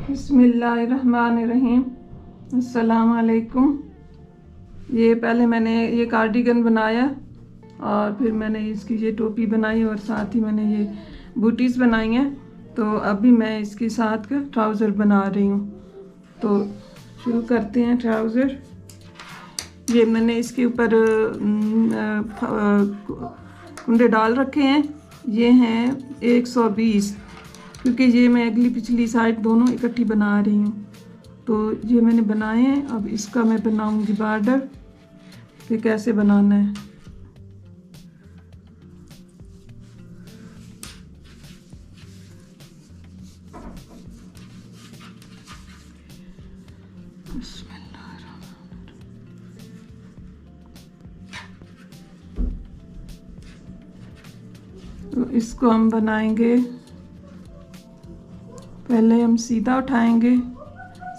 बिस्मिल्लाहिर्रहमानिर्रहीम। अस्सलाम वालेकुम। ये पहले मैंने ये कार्डिगन बनाया और फिर मैंने इसकी ये टोपी बनाई और साथ ही मैंने ये बूटीज़ बनाई हैं। तो अभी मैं इसके साथ का ट्राउज़र बना रही हूँ। तो शुरू करते हैं ट्राउज़र। ये मैंने इसके ऊपर कुंडे डाल रखे हैं। ये हैं 120, क्योंकि ये मैं अगली पिछली साइड दोनों इकट्ठी बना रही हूँ। तो ये मैंने बनाए हैं। अब इसका मैं बनाऊंगी बॉर्डर कि कैसे बनाना है। तो इसको हम बनाएंगे, पहले हम सीधा उठाएंगे,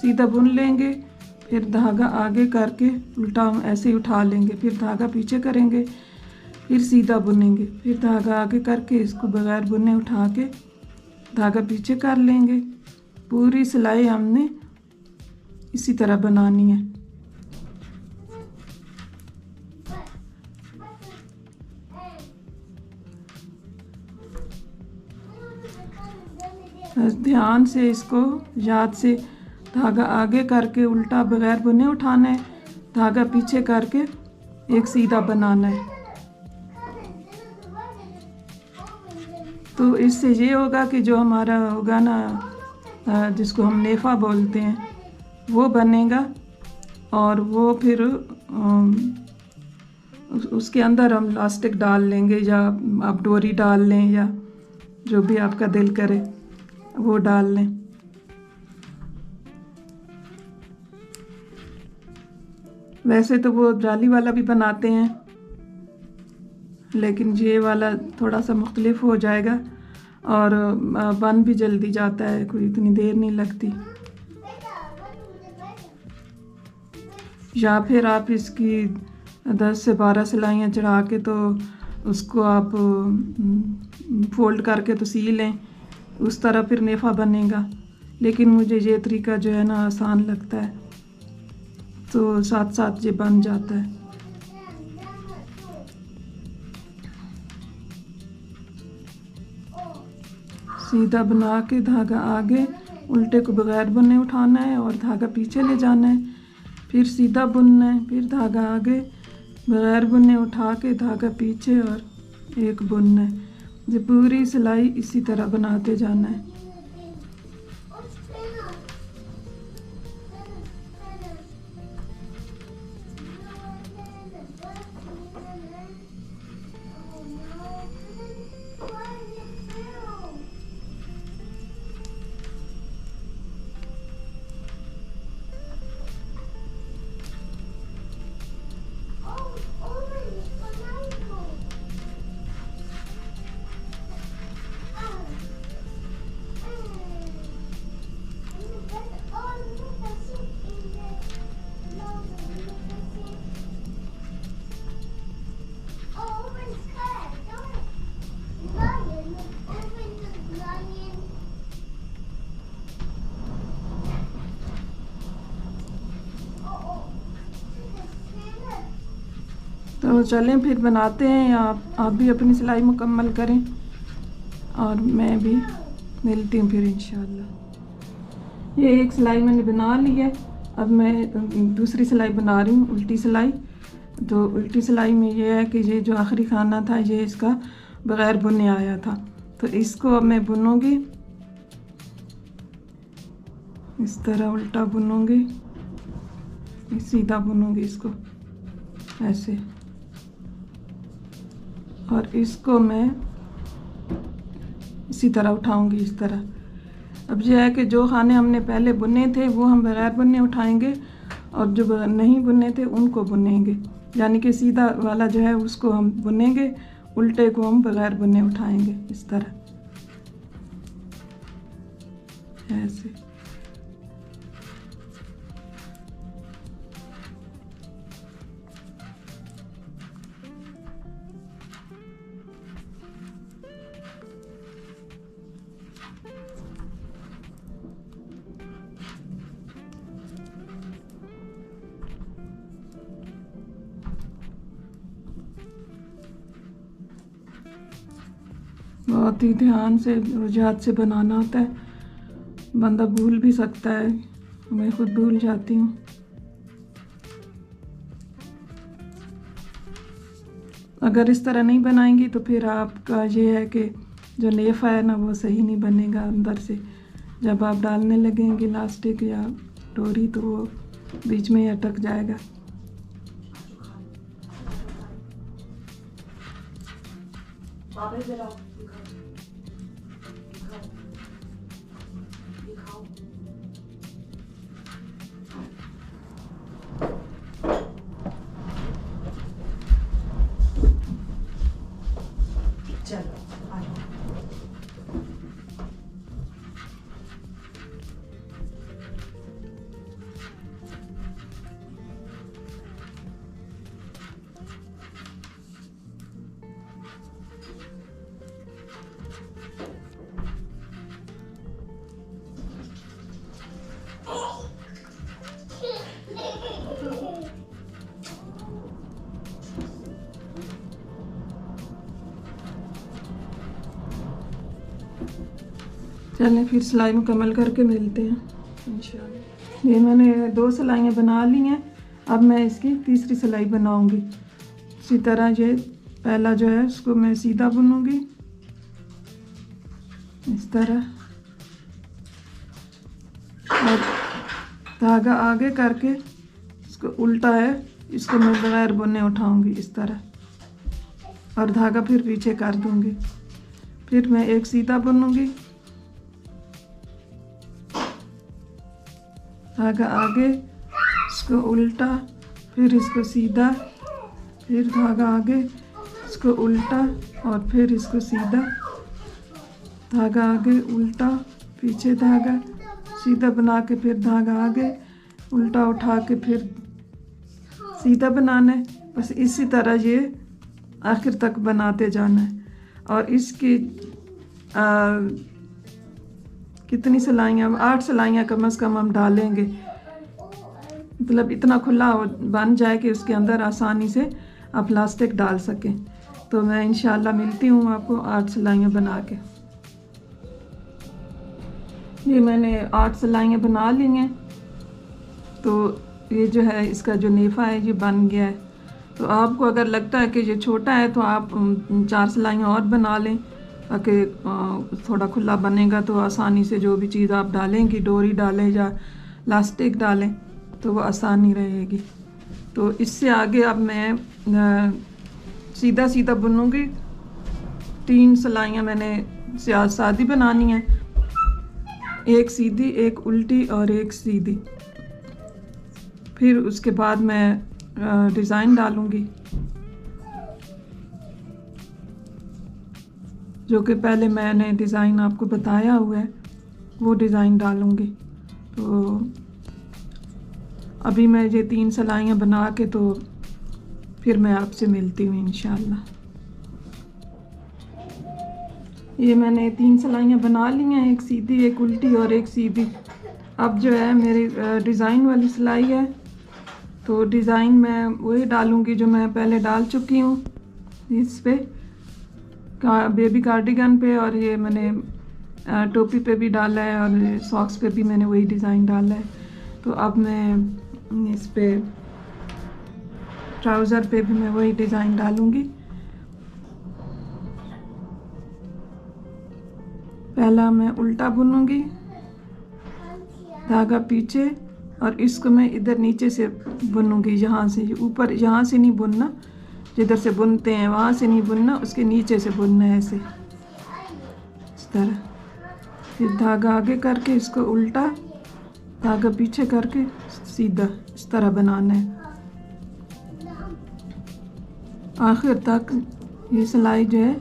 सीधा बुन लेंगे, फिर धागा आगे करके उल्टा हम ऐसे ही उठा लेंगे, फिर धागा पीछे करेंगे, फिर सीधा बुनेंगे, फिर धागा आगे करके इसको बगैर बुने उठा के धागा पीछे कर लेंगे। पूरी सिलाई हमने इसी तरह बनानी है। ध्यान से इसको याद से धागा आगे करके उल्टा बगैर बुने उठाना है, धागा पीछे करके एक सीधा बनाना है। तो इससे ये होगा कि जो हमारा होगा ना, जिसको हम नेफा बोलते हैं, वो बनेगा और वो फिर उसके अंदर हम इलास्टिक डाल लेंगे, या आप डोरी डाल लें, या जो भी आपका दिल करे वो डाल लें। वैसे तो वो जाली वाला भी बनाते हैं, लेकिन ये वाला थोड़ा सा मुख्तलिफ हो जाएगा और बन भी जल्दी जाता है, कोई इतनी देर नहीं लगती। या फिर आप इसकी 10 से 12 सिलाइयाँ चढ़ा के तो उसको आप फोल्ड करके तो सी लें, उस तरह फिर नेफा बनेगा। लेकिन मुझे ये तरीका जो है ना आसान लगता है, तो साथ साथ ये बन जाता है। सीधा बना के धागा आगे, उल्टे को बगैर बुने उठाना है और धागा पीछे ले जाना है, फिर सीधा बुनना है, फिर धागा आगे बगैर बुने उठा के धागा पीछे और एक बुनना है। ये पूरी सिलाई इसी तरह बनाते जाना है। तो चलें फिर बनाते हैं। आप भी अपनी सिलाई मुकम्मल करें और मैं भी मिलती हूँ फिर इंशाल्लाह। ये एक सिलाई मैंने बना ली है, अब मैं दूसरी सिलाई बना रही हूँ, उल्टी सिलाई। तो उल्टी सिलाई में ये है कि ये जो आखिरी खाना था ये इसका बगैर बुने आया था, तो इसको अब मैं बुनूंगी इस तरह, उल्टा बुनूंगी, सीधा बुनूंगी इसको ऐसे, और इसको मैं इसी तरह उठाऊंगी इस तरह। अब यह है कि जो खाने हमने पहले बुने थे वो हम बगैर बुने उठाएंगे और जो नहीं बुने थे उनको बुनेंगे, यानी कि सीधा वाला जो है उसको हम बुनेंगे, उल्टे को हम बगैर बुने उठाएंगे इस तरह ऐसे। बहुत ही ध्यान से रुझान से बनाना होता है, बंदा भूल भी सकता है, मैं खुद भूल जाती हूँ। अगर इस तरह नहीं बनाएंगी तो फिर आपका ये है कि जो नेफा है ना वो सही नहीं बनेगा अंदर से। जब आप डालने लगेंगे इलास्टिक या डोरी तो वो बीच में ही अटक जाएगा। चलें फिर सिलाई मुकम्मल करके मिलते हैं इंशाल्लाह। ये मैंने 2 सिलाइयाँ बना ली हैं, अब मैं इसकी तीसरी सिलाई बनाऊंगी। इसी तरह ये पहला जो है उसको मैं सीधा बुनूंगी इस तरह, और धागा आगे करके इसको उल्टा है इसको मैं बगैर बुने उठाऊंगी इस तरह, और धागा फिर पीछे कर दूंगी। फिर मैं एक सीधा बुनूंगी, धागा आगे, इसको उल्टा, फिर इसको सीधा, फिर धागा आगे, इसको उल्टा और फिर इसको सीधा, धागा आगे उल्टा, पीछे धागा सीधा बना के फिर धागा आगे उल्टा उठा के फिर सीधा बनाना है। बस इसी तरह ये आखिर तक बनाते जाना है। और इसकी कितनी सिलाइयाँ, 8 सिलाइयाँ कम से कम हम डालेंगे, मतलब इतना खुला बन जाए कि उसके अंदर आसानी से आप प्लास्टिक डाल सकें। तो मैं इंशाल्लाह मिलती हूँ आपको 8 सिलाइयाँ बना के। ये मैंने 8 सिलाइयाँ बना ली हैं, तो ये जो है इसका जो नेफा है ये बन गया है। तो आपको अगर लगता है कि ये छोटा है तो आप 4 सिलाइयाँ और बना लें, ताकि थोड़ा खुला बनेगा तो आसानी से जो भी चीज़ आप डालेंगी, डोरी डालें या लास्टिक डालें, तो वो आसानी रहेगी। तो इससे आगे अब मैं सीधा सीधा बुनूंगी। 3 सिलाइयाँ मैंने सादी बनानी है, एक सीधी, एक उल्टी और एक सीधी। फिर उसके बाद मैं डिज़ाइन डालूंगी, जो कि पहले मैंने डिज़ाइन आपको बताया हुआ है, वो डिज़ाइन डालूंगी। तो अभी मैं ये 3 सिलाइयाँ बना के तो फिर मैं आपसे मिलती हूँ इंशाल्लाह। ये मैंने 3 सिलाइयाँ बना ली हैं, एक सीधी, एक उल्टी और एक सीधी। अब जो है मेरी डिज़ाइन वाली सिलाई है, तो डिज़ाइन मैं वही डालूंगी जो मैं पहले डाल चुकी हूँ इस पे बेबी कार्डिगन पे, और ये मैंने टोपी पे भी डाला है और सॉक्स पे भी मैंने वही डिज़ाइन डाला है। तो अब मैं इस पे ट्राउज़र पे भी मैं वही डिज़ाइन डालूंगी। पहला मैं उल्टा बुनूंगी, धागा पीछे, और इसको मैं इधर नीचे से बुनूंगी, यहाँ से ऊपर, यहाँ से नहीं बुनना, जिधर से बुनते हैं वहाँ से नहीं बुनना, उसके नीचे से बुनना है ऐसे इस तरह। फिर धागा आगे करके इसको उल्टा, धागा पीछे करके सीधा इस तरह बनाना है। आखिर तक ये सिलाई जो है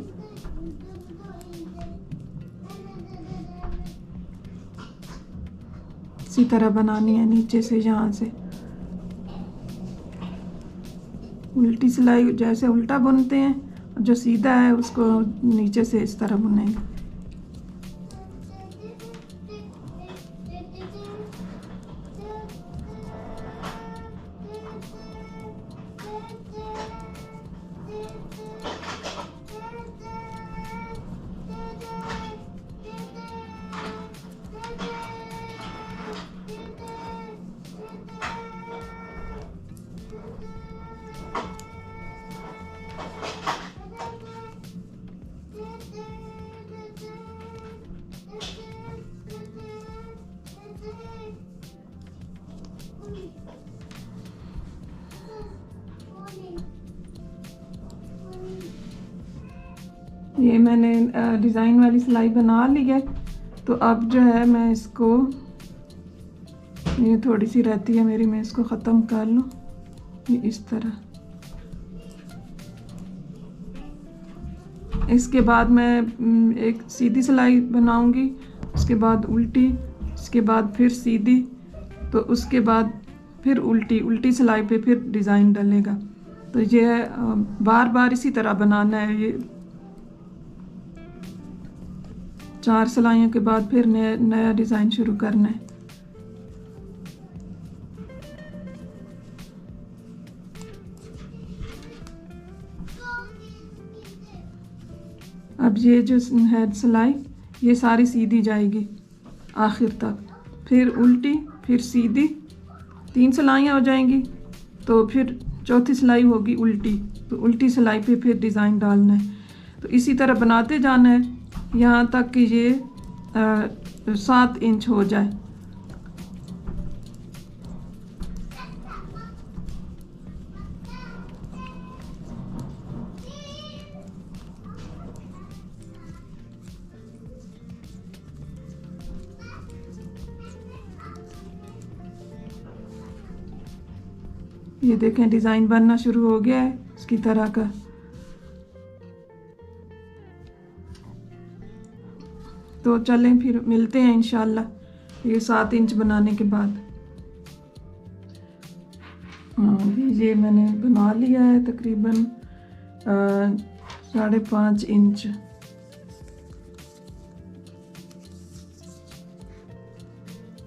इसी तरह बनानी है, नीचे से, यहाँ से उल्टी सिलाई जैसे उल्टा बुनते हैं, जो सीधा है उसको नीचे से इस तरह बुनेंगे। ये मैंने डिज़ाइन वाली सिलाई बना ली है। तो अब जो है मैं इसको, ये थोड़ी सी रहती है मेरी, मैं इसको ख़त्म कर लूँ ये इस तरह। इसके बाद मैं एक सीधी सिलाई बनाऊंगी, उसके बाद उल्टी, उसके बाद फिर सीधी, तो उसके बाद फिर उल्टी, उल्टी सिलाई पे फिर डिज़ाइन डलेगा। तो ये बार बार इसी तरह बनाना है। ये 4 सिलाइयों के बाद फिर नया डिज़ाइन शुरू करना है। अब ये जो है सिलाई, ये सारी सीधी जाएगी आखिर तक, फिर उल्टी, फिर सीधी, 3 सिलाइयाँ हो जाएंगी। तो फिर चौथी सिलाई होगी उल्टी, तो उल्टी सिलाई पे फिर डिज़ाइन डालना है। तो इसी तरह बनाते जाना है यहाँ तक कि ये 7 इंच हो जाए। ये देखें डिज़ाइन बनना शुरू हो गया है इसकी तरह का। तो चलें फिर मिलते हैं इंशाल्लाह ये 7 इंच बनाने के बाद। ये मैंने बना लिया है तकरीबन 5.5 इंच।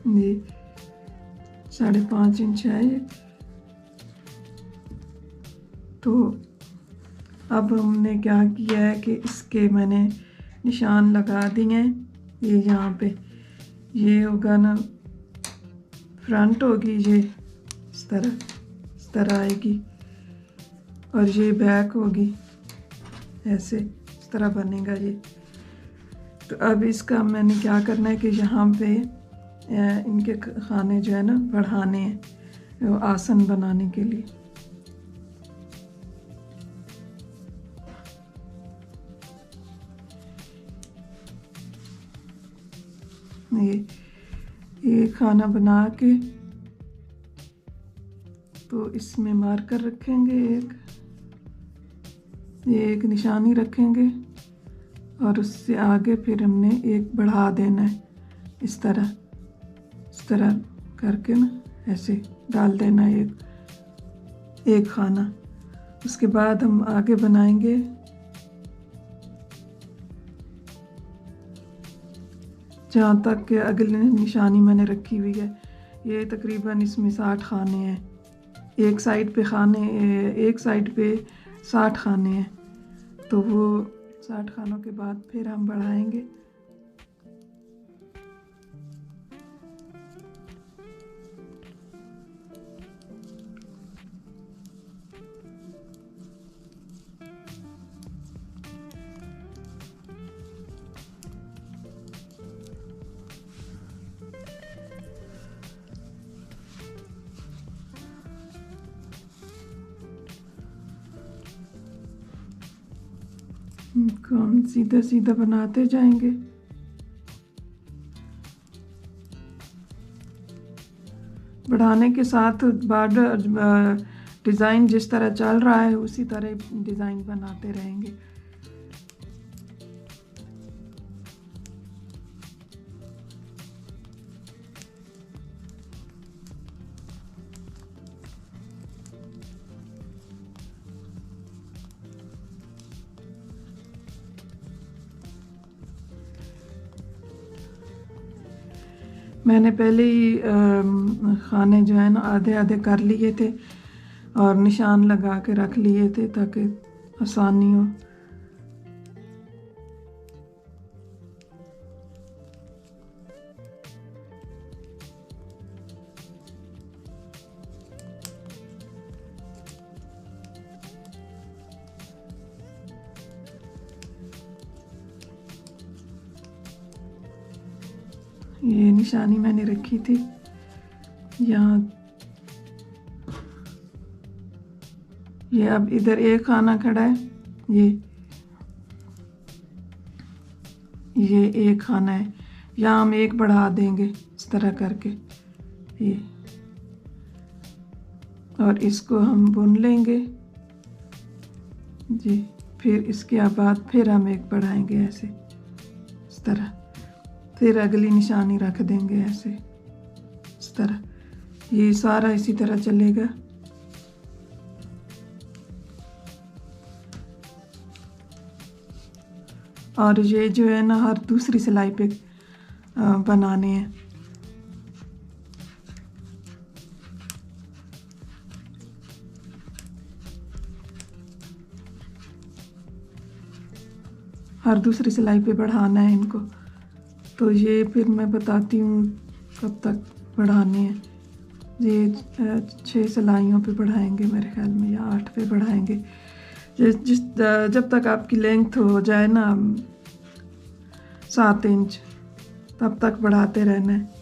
ये 5.5 इंच है ये। तो अब हमने क्या किया है कि इसके मैंने निशान लगा दिए हैं। ये यहाँ पे ये होगा ना, फ्रंट होगी ये इस तरह आएगी, और ये बैक होगी ऐसे, इस तरह बनेगा ये। तो अब इसका मैंने क्या करना है कि यहाँ पे इनके खाने जो है ना बढ़ाने हैं वो आसन बनाने के लिए। ये खाना बना के तो इसमें मार्कर रखेंगे, एक निशानी रखेंगे, और उससे आगे फिर हमने एक बढ़ा देना है इस तरह करके ना, ऐसे डाल देना है एक खाना। उसके बाद हम आगे बनाएंगे जहाँ तक कि अगली निशानी मैंने रखी हुई है। ये तकरीबन इसमें 60 खाने हैं, एक साइड पे 60 खाने हैं। तो वो 60 खानों के बाद फिर हम बढ़ाएंगे। इनको हम सीधा सीधा बनाते जाएंगे। बढ़ाने के साथ बॉर्डर डिज़ाइन जिस तरह चल रहा है उसी तरह डिज़ाइन बनाते रहेंगे। मैंने पहले ही खाने जो है ना आधे आधे कर लिए थे और निशान लगा के रख लिए थे ताकि आसानी हो। ये निशानी मैंने रखी थी यहाँ। ये अब इधर एक खाना खड़ा है, ये एक खाना है, यहाँ हम एक बढ़ा देंगे इस तरह करके ये, और इसको हम बुन लेंगे जी। फिर इसके बाद फिर हम एक बढ़ाएंगे ऐसे इस तरह, फिर अगली निशानी रख देंगे ऐसे इस तरह। ये सारा इसी तरह चलेगा। और ये जो है ना हर दूसरी सिलाई पे बनाने हैं। हर दूसरी सिलाई पे बढ़ाना है इनको। तो ये फिर मैं बताती हूँ कब तक बढ़ाने हैं। ये 6 सिलाइयों पे बढ़ाएंगे मेरे ख्याल में, या 8 पे बढ़ाएंगे। जब तक आपकी लेंथ हो जाए ना 7 इंच, तब तक बढ़ाते रहना है।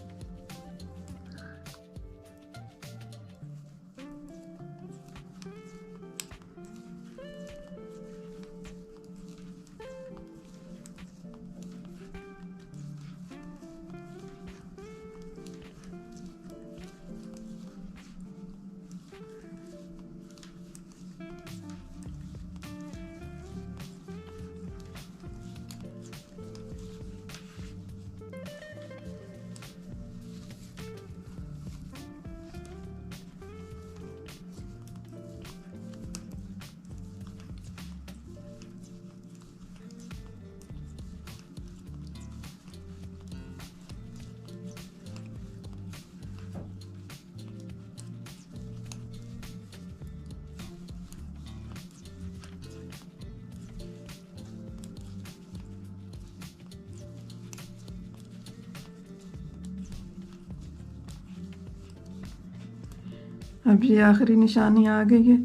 अब ये आखिरी निशानी आ गई है,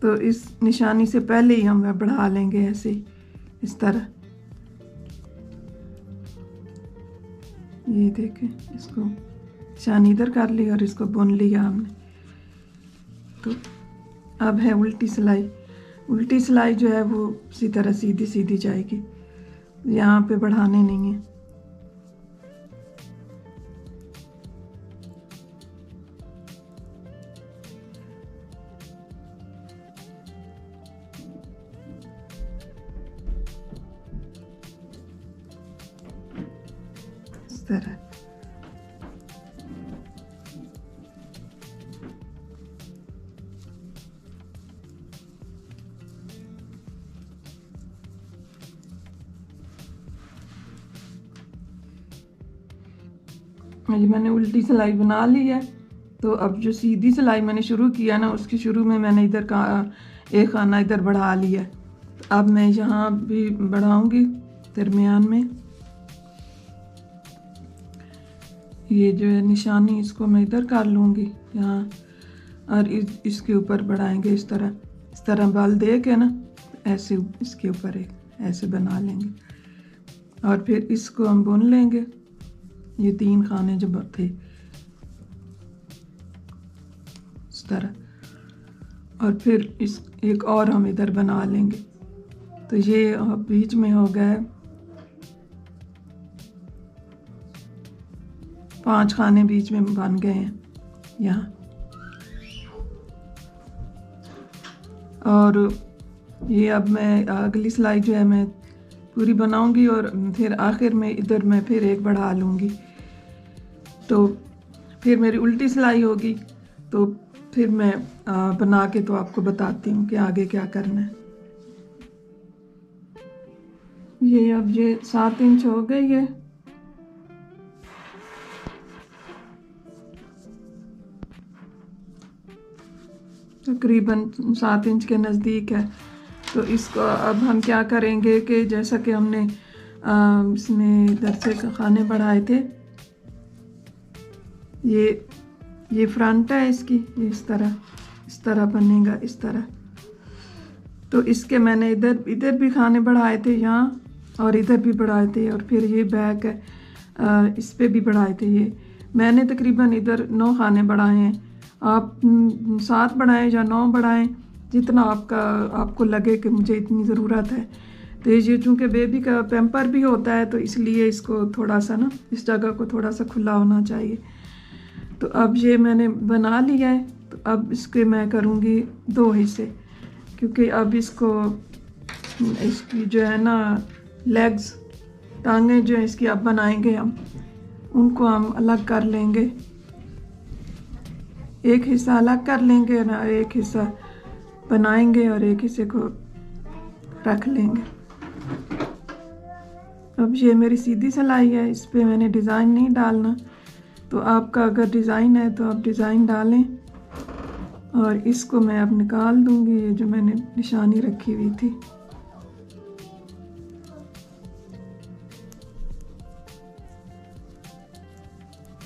तो इस निशानी से पहले ही हम बढ़ा लेंगे ऐसे इस तरह। ये देखें, इसको निशानी इधर कर ली और इसको बुन लिया हमने। तो अब है उल्टी सिलाई। उल्टी सिलाई जो है वो इसी तरह सीधी सीधी जाएगी, यहाँ पे बढ़ाने नहीं है। इस तरह ये मैंने उल्टी सिलाई बना ली है। तो अब जो सीधी सिलाई मैंने शुरू किया ना, उसके शुरू में मैंने इधर का एक खाना इधर बढ़ा लिया। तो अब मैं यहाँ भी बढ़ाऊंगी दरमियान में। ये जो है निशानी, इसको मैं इधर कर लूँगी यहाँ, और इसके ऊपर बढ़ाएंगे इस तरह बाल दे के ना, ऐसे इसके ऊपर एक ऐसे बना लेंगे। और फिर इसको हम बुन लेंगे, ये 3 खाने जो थे इस तरह। और फिर इस एक और हम इधर बना लेंगे। तो ये बीच में हो गए 5 खाने बीच में बन गए हैं यहाँ। और ये अब मैं अगली सिलाई जो है मैं पूरी बनाऊंगी, और फिर आखिर में इधर मैं फिर एक बढ़ा लूँगी। तो फिर मेरी उल्टी सिलाई होगी। तो फिर मैं बना के तो आपको बताती हूँ कि आगे क्या करना है। ये अब ये 7 इंच हो गई है। तकरीबन 7 इंच के नज़दीक है। तो इसको अब हम क्या करेंगे कि जैसा कि हमने इसमें इधर से खाने बढ़ाए थे, ये फ्रंट है इसकी, ये इस तरह बनेगा इस तरह। तो इसके मैंने इधर भी खाने बढ़ाए थे यहाँ, और इधर भी बढ़ाए थे, और फिर ये बैक है इस पे भी बढ़ाए थे। ये मैंने तकरीबन इधर 9 खाने बढ़ाए हैं। आप 7 बढ़ाएं या 9 बढ़ाएं, जितना आपको लगे कि मुझे इतनी ज़रूरत है। तो ये चूँकि बेबी का पैम्पर भी होता है तो इसलिए इसको थोड़ा सा ना, इस जगह को थोड़ा सा खुला होना चाहिए। तो अब ये मैंने बना लिया है, तो अब इसके मैं करूँगी 2 हिस्से, क्योंकि अब इसको, इसकी जो है ना लेग्स, टांगें जो है इसकी अब बनाएंगे हम, उनको हम अलग कर लेंगे। एक हिस्सा अलग कर लेंगे ना, एक हिस्सा बनाएंगे और एक हिस्से को रख लेंगे। अब ये मेरी सीधी सिलाई है, इस पे मैंने डिज़ाइन नहीं डालना। तो आपका अगर डिज़ाइन है तो आप डिज़ाइन डालें। और इसको मैं अब निकाल दूंगी, ये जो मैंने निशानी रखी हुई थी।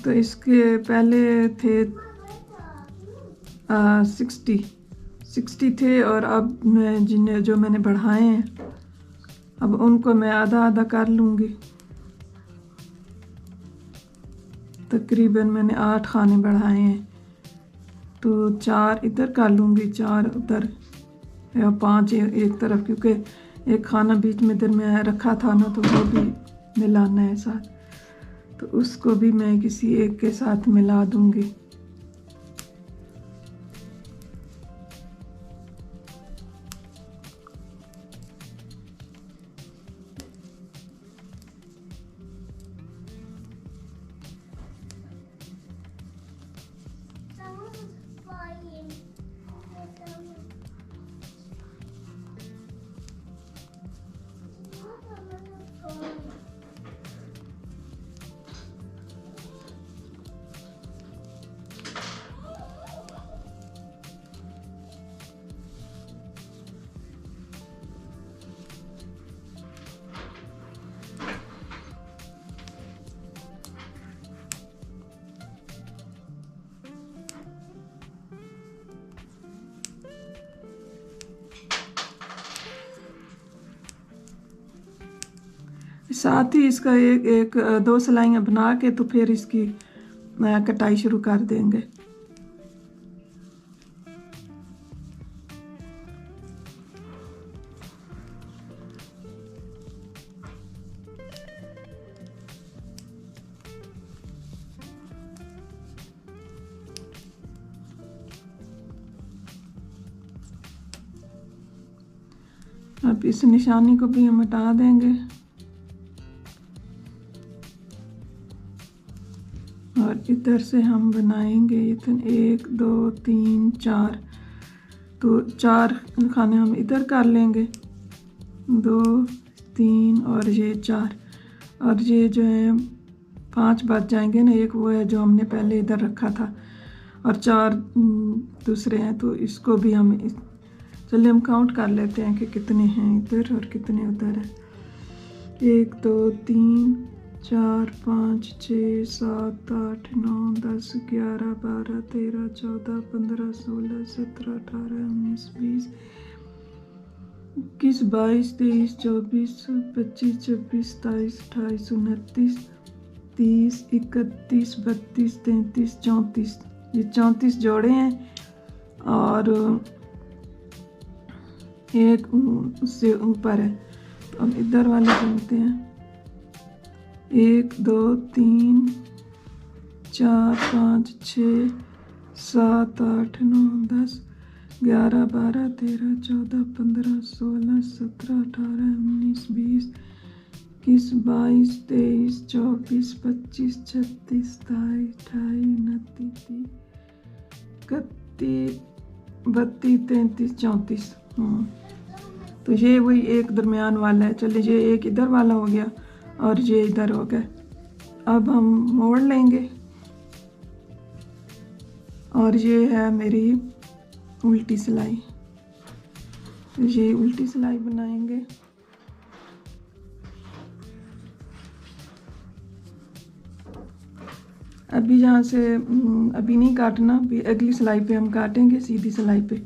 तो इसके पहले थे 60 थे, और अब मैं जिन्हें जो मैंने बढ़ाए हैं अब उनको मैं आधा आधा कर लूँगी। तकरीबन मैंने 8 खाने बढ़ाए हैं, तो 4 इधर कर लूँगी, 4 उधर या 5 एक तरफ, क्योंकि एक खाना बीच में इधर में रखा था ना, तो वो भी मिलाना है साथ, तो उसको भी मैं किसी एक के साथ मिला दूँगी। साथ ही इसका एक 2 सिलाइयाँ बना के तो फिर इसकी कटाई शुरू कर देंगे। अब इस निशानी को भी हम हटा देंगे और इधर से हम बनाएंगे 1 2 3 4, तो 4 खाने हम इधर कर लेंगे, 2 3 और ये 4, और ये जो है 5 बच जाएंगे ना, एक वो है जो हमने पहले इधर रखा था और 4 दूसरे हैं, तो इसको भी हम चलिए हम काउंट कर लेते हैं कि कितने हैं इधर और कितने उधर है। 1 2 3 4 5 6 7 8 9 10 11 12 13 14 15 16 17 18 19 20 21 22 23 24 25 26 27 28 29 30 31 32 33 34, ये 34 जोड़े हैं और एक उससे ऊपर है। तो अब इधर वाले गिनते हैं, 1 2 3 4 5 6 7 8 9 10 11 12 13 14 15 16 17 18 19 20 21 22 23 24 25 26 27 28 29 30 31 32 34। तो ये वही एक दरमियान वाला है। चलिए ये एक इधर वाला हो गया और ये इधर हो गया। अब हम मोड़ लेंगे और ये है मेरी उल्टी सिलाई, ये उल्टी सिलाई बनाएंगे। अभी यहाँ से अभी नहीं काटना, अभी अगली सिलाई पे हम काटेंगे, सीधी सिलाई पे।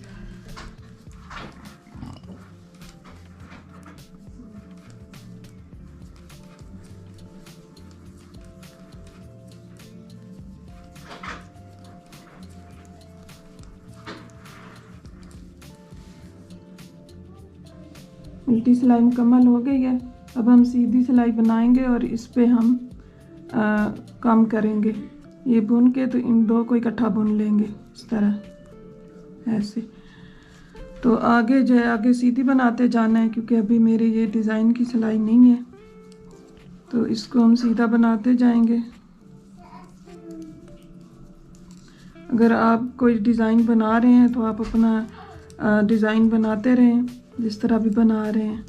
उल्टी सिलाई मुकम्मल हो गई है। अब हम सीधी सिलाई बनाएंगे और इस पे हम काम करेंगे। ये बुन के तो इन दो को इकट्ठा बुन लेंगे इस तरह ऐसे। तो आगे जो है आगे सीधी बनाते जाना है, क्योंकि अभी मेरे ये डिज़ाइन की सिलाई नहीं है, तो इसको हम सीधा बनाते जाएंगे। अगर आप कोई डिज़ाइन बना रहे हैं तो आप अपना डिज़ाइन बनाते रहें जिस तरह भी बना रहे हैं।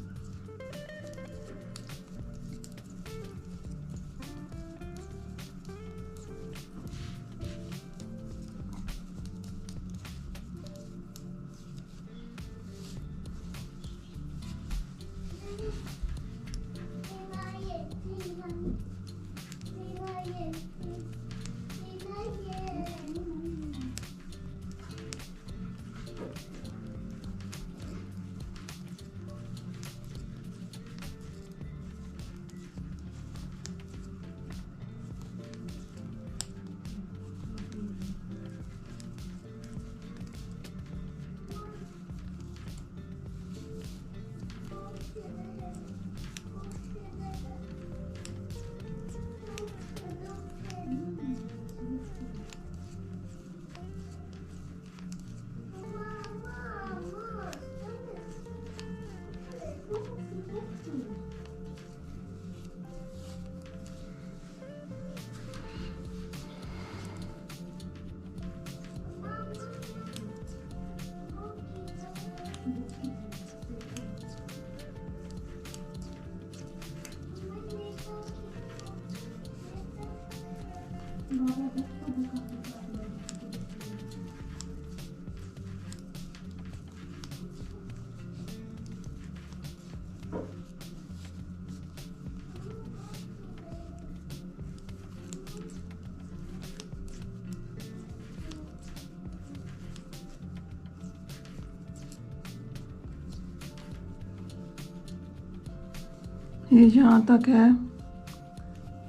ये यहाँ तक है।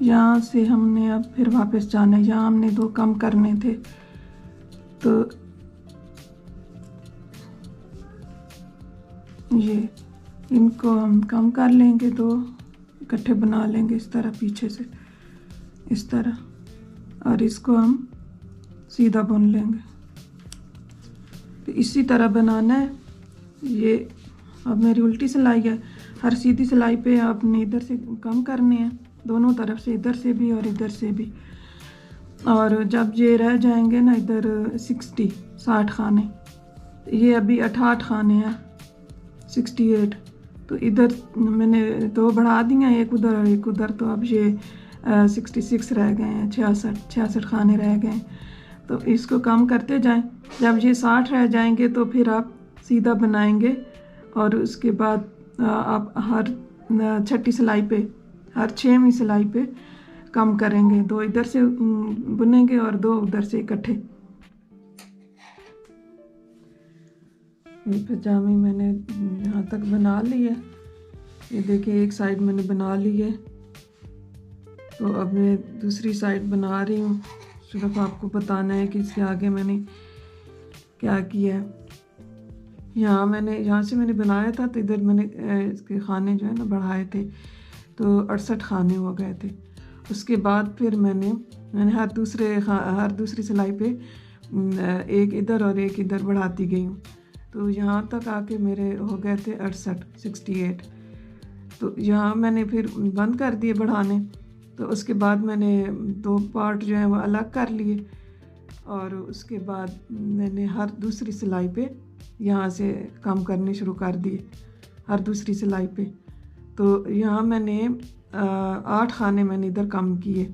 यहाँ से हमने अब फिर वापस जाना है। यहाँ हमने दो कम करने थे, तो ये इनको हम कम कर लेंगे, दो इकट्ठे बना लेंगे इस तरह पीछे से इस तरह, और इसको हम सीधा बुन लेंगे। तो इसी तरह बनाना है। ये अब मेरी उल्टी सिलाई है। हर सीधी सिलाई पे आपने इधर से कम करने हैं, दोनों तरफ से, इधर से भी और इधर से भी। और जब ये रह जाएंगे ना इधर 60 खाने, ये अभी 68 खाने हैं 68, तो इधर मैंने दो बढ़ा दिया, एक उधर और एक उधर, तो अब ये 66 रह गए हैं, 66 खाने रह गए हैं। तो इसको कम करते जाएं। जब ये 60 रह जाएंगे तो फिर आप सीधा बनाएंगे, और उसके बाद आप हर छठी सिलाई पे, हर 6वीं सिलाई पे कम करेंगे। दो इधर से बुनेंगे और दो उधर से इकट्ठे। ये पजामी मैंने यहाँ तक बना ली है। ये देखिए एक साइड मैंने बना ली है, तो अब मैं दूसरी साइड बना रही हूँ। सिर्फ आपको बताना है कि इसके आगे मैंने क्या किया है। यहाँ से मैंने बनाया था, तो इधर मैंने इसके खाने जो है ना बढ़ाए थे, तो 68 खाने हो गए थे। उसके बाद फिर मैंने हर दूसरी सिलाई पे एक इधर और एक इधर बढ़ाती गई हूँ। तो यहाँ तक आके मेरे हो गए थे 68। तो यहाँ मैंने फिर बंद कर दिए बढ़ाने। तो उसके बाद मैंने दो पार्ट जो हैं वो अलग कर लिए, और उसके बाद मैंने हर दूसरी सिलाई पे यहाँ से कम करने शुरू कर दिए, हर दूसरी सिलाई पे। तो यहाँ मैंने 8 खाने मैंने इधर कम किए,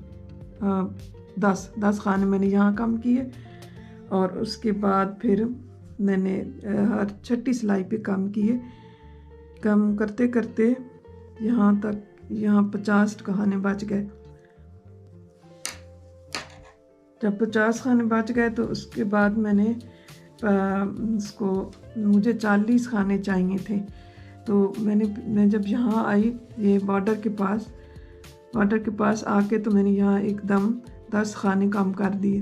10 खाने मैंने यहाँ कम किए, और उसके बाद फिर मैंने हर छठी सिलाई पे कम किए। कम करते करते यहाँ तक, यहाँ 50 खाने बच गए। जब 50 खाने बच गए तो उसके बाद मैंने इसको, मुझे 40 खाने चाहिए थे। तो मैं जब यहाँ आई ये बॉर्डर के पास आके, तो मैंने यहाँ एकदम 10 खाने कम कर दिए।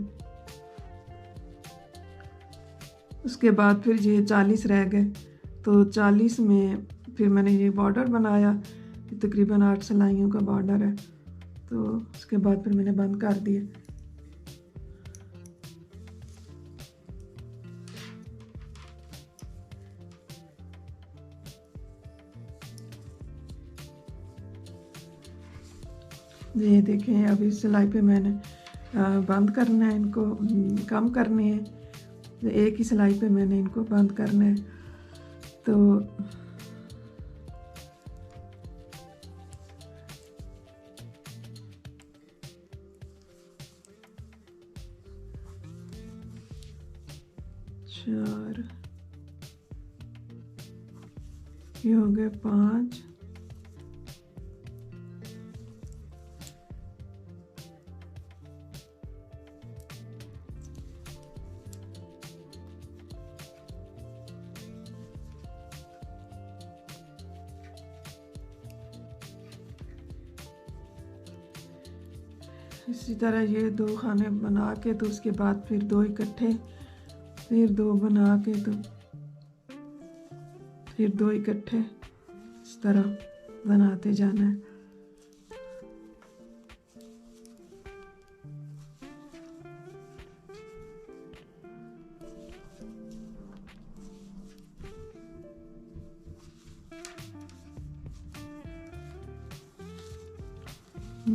उसके बाद फिर ये 40 रह गए। तो 40 में फिर मैंने ये बॉर्डर बनाया, तकरीबन 8 सिलाइयों का बॉर्डर है। तो उसके बाद फिर मैंने बंद कर दिया। ये देखें, अभी सिलाई पे मैंने बंद करना है, इनको कम करनी है। एक ही सिलाई पे मैंने इनको बंद करना है। तो चार, ये हो गए 5, इसी तरह ये 2 खाने बना के तो उसके बाद फिर 2 इकट्ठे, फिर 2 बना के तो फिर 2 इकट्ठे, इस तरह बनाते जाना है।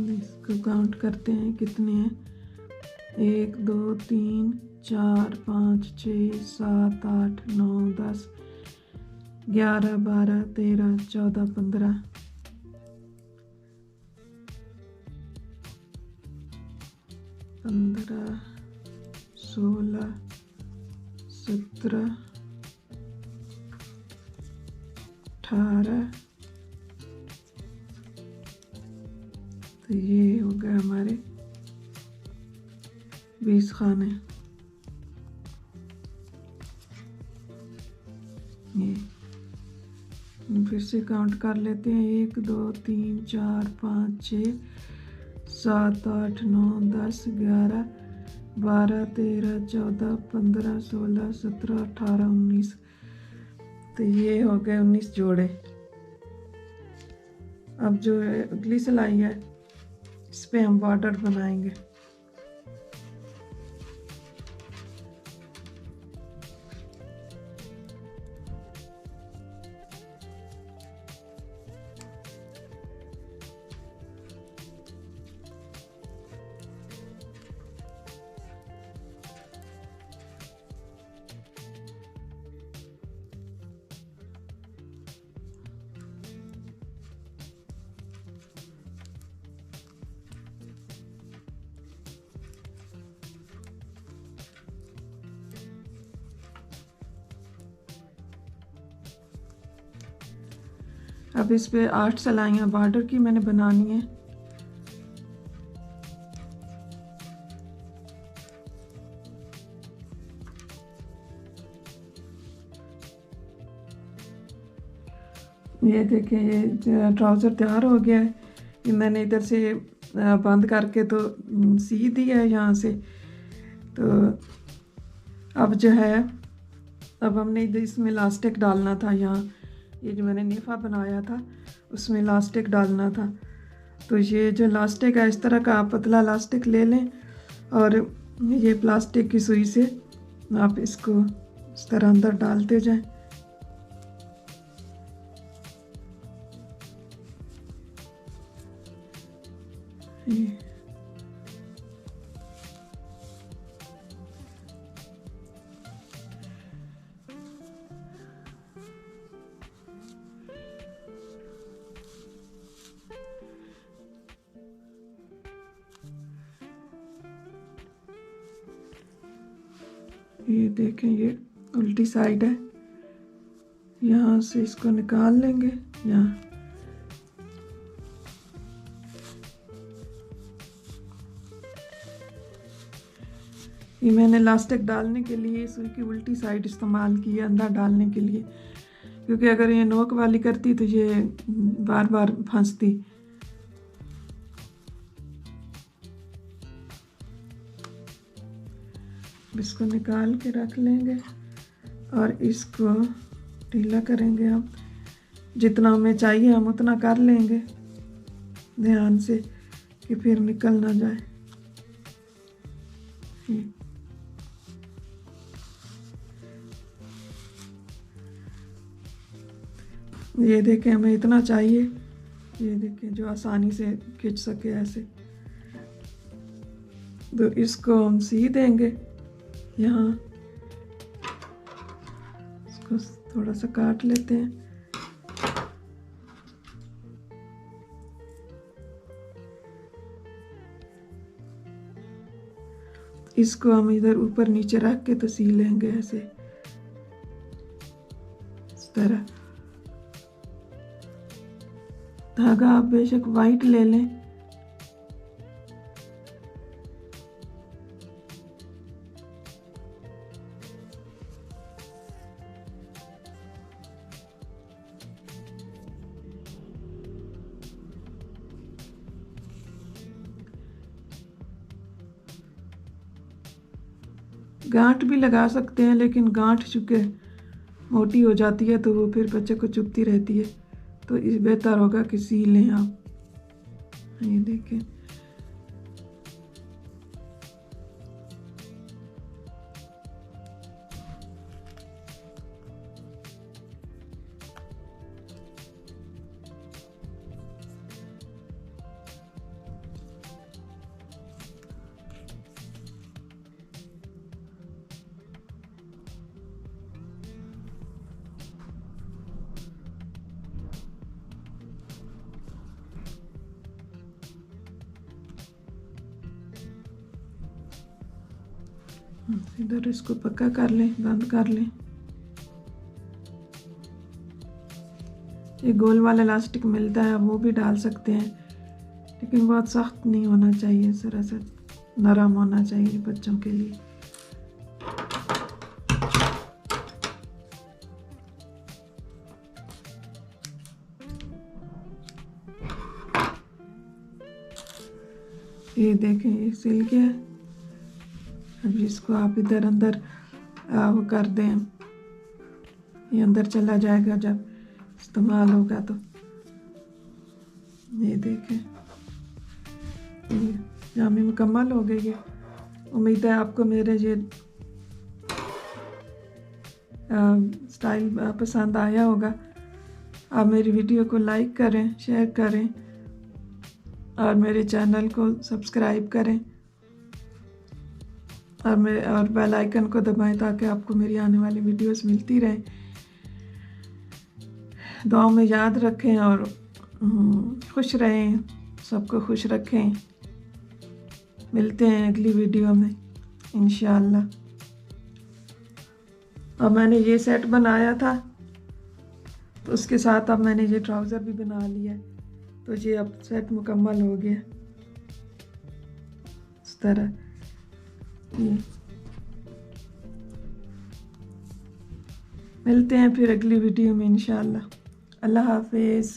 इसको काउंट करते हैं कितने हैं। 1 2 3 4 5 6 7 8 9 10 11 12 13 14 15 15 16 17 18। तो ये हो गए हमारे 20 खाने। ये फिर से काउंट कर लेते हैं। 1 2 3 4 5 6 7 8 9 10 11 12 13 14 15 16 17 18 19। तो ये हो गए 19 जोड़े। अब जो अगली सिलाई है इस पे हम बॉर्डर बनाएंगे। अब इस पे 8 सिलाइयाँ बॉर्डर की मैंने बनानी है। ये देखें, ये ट्राउज़र तैयार हो गया है। ये मैंने इधर से बंद करके तो सी दिया है यहाँ से। तो अब जो है, अब हमने इसमें इलास्टिक डालना था। यहाँ ये जो मैंने नेफा बनाया था उसमें इलास्टिक डालना था। तो ये जो इलास्टिक है, इस तरह का आप पतला इलास्टिक ले लें और ये प्लास्टिक की सुई से आप इसको इस तरह अंदर डालते जाएं। ये देखें, ये उल्टी साइड है। यहाँ से इसको निकाल लेंगे। यहाँ ये मैंने इलास्टिक डालने के लिए सुई की उल्टी साइड इस्तेमाल की है अंदर डालने के लिए, क्योंकि अगर ये नोक वाली करती तो ये बार बार फंसती। इसको निकाल के रख लेंगे और इसको ढीला करेंगे हम। जितना हमें चाहिए हम उतना कर लेंगे ध्यान से कि फिर निकल ना जाए। ये देखें हमें इतना चाहिए, ये देखें जो आसानी से खींच सके ऐसे। तो इसको हम सी देंगे यहाँ, इसको थोड़ा सा काट लेते हैं। इसको हम इधर ऊपर नीचे रख के तो सी लेंगे ऐसे, इस तरह। धागा आप बेशक वाइट ले लें, गांठ भी लगा सकते हैं, लेकिन गांठ चूँकि मोटी हो जाती है तो वो फिर बच्चे को चुभती रहती है, तो इस बेहतर होगा कि सी लें आप। ये देखें इधर इसको पक्का कर लें, बंद कर लें। ये गोल वाला इलास्टिक मिलता है, वो भी डाल सकते हैं, लेकिन बहुत सख्त नहीं होना चाहिए, जरा सा नरम होना चाहिए बच्चों के लिए। ये देखें ये सिल गया। अब इसको आप इधर अंदर वो कर दें, ये अंदर चला जाएगा जब इस्तेमाल होगा तो। ये देखें ये जामी मुकम्मल हो गई है। उम्मीद है आपको मेरे ये स्टाइल पसंद आया होगा। आप मेरी वीडियो को लाइक करें, शेयर करें और मेरे चैनल को सब्सक्राइब करें और बेल आइकन को दबाएं ताकि आपको मेरी आने वाली वीडियोस मिलती रहे। दुआओं में याद रखें और खुश रहें, सबको खुश रखें। मिलते हैं अगली वीडियो में इंशाअल्लाह। अब मैंने ये सेट बनाया था तो उसके साथ अब मैंने ये ट्राउज़र भी बना लिया, तो ये अब सेट मुकम्मल हो गया इस तरह। मिलते हैं फिर अगली वीडियो में इंशाअल्लाह। अल्लाह हाफिज़।